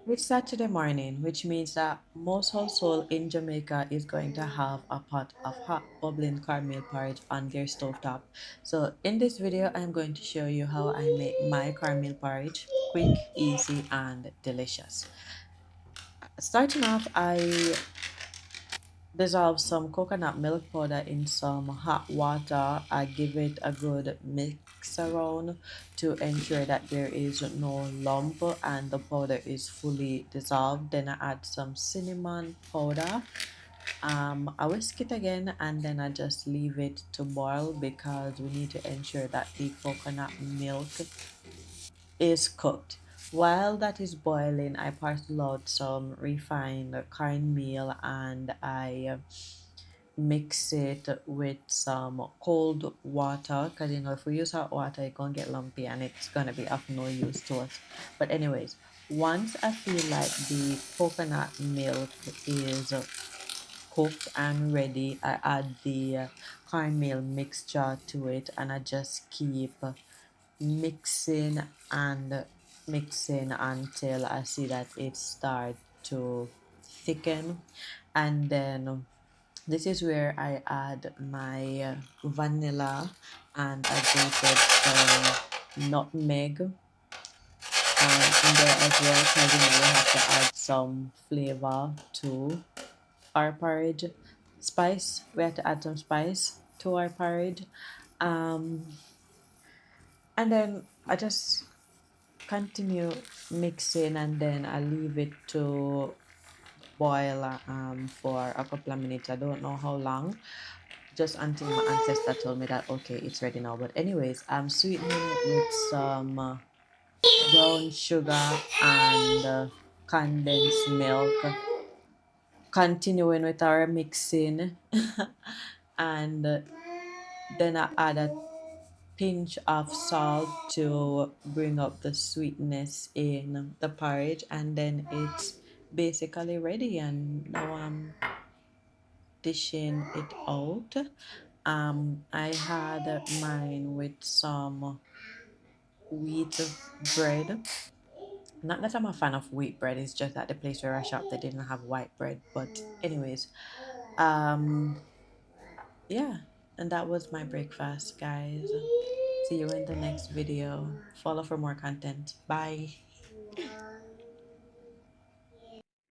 It's Saturday morning, which means that most household in Jamaica is going to have a pot of hot bubbling cornmeal porridge on their stovetop. So in this video, I'm going to show you how I make my cornmeal porridge quick, easy, and delicious. Starting off, I dissolve some coconut milk powder in some hot water. I give it a good mix around to ensure that there is no lump and the powder is fully dissolved. Then I add some cinnamon powder. I whisk it again and then I just leave it to boil because we need to ensure that the coconut milk is cooked. While that is boiling, I parcel out some refined cornmeal and I mix it with some cold water because if we use hot water it gonna get lumpy and it's gonna be of no use to us. But anyways, once I feel like the coconut milk is cooked and ready, I add the cornmeal mixture to it and I just keep mixing and mixing until I see that it start to thicken. And then this is where I add my vanilla and I grated some nutmeg in there as well because we have to add some flavor to our porridge. Spice, we have to add some spice to our porridge. Um, and then I just continue mixing and then I leave it to boil for a couple of minutes. I don't know how long, just until my ancestor told me that okay, it's ready now. But anyways, I'm sweetening it with some brown sugar and condensed milk. Continuing with our mixing, and then I add a pinch of salt to bring up the sweetness in the porridge, and then it's basically ready. And now I'm dishing it out. I had mine with some wheat bread. Not that I'm a fan of wheat bread, it's just that the place where I shop they didn't have white bread. But anyways, um yeah, and that was my breakfast, guys. See you in the next video. Follow for more content. Bye.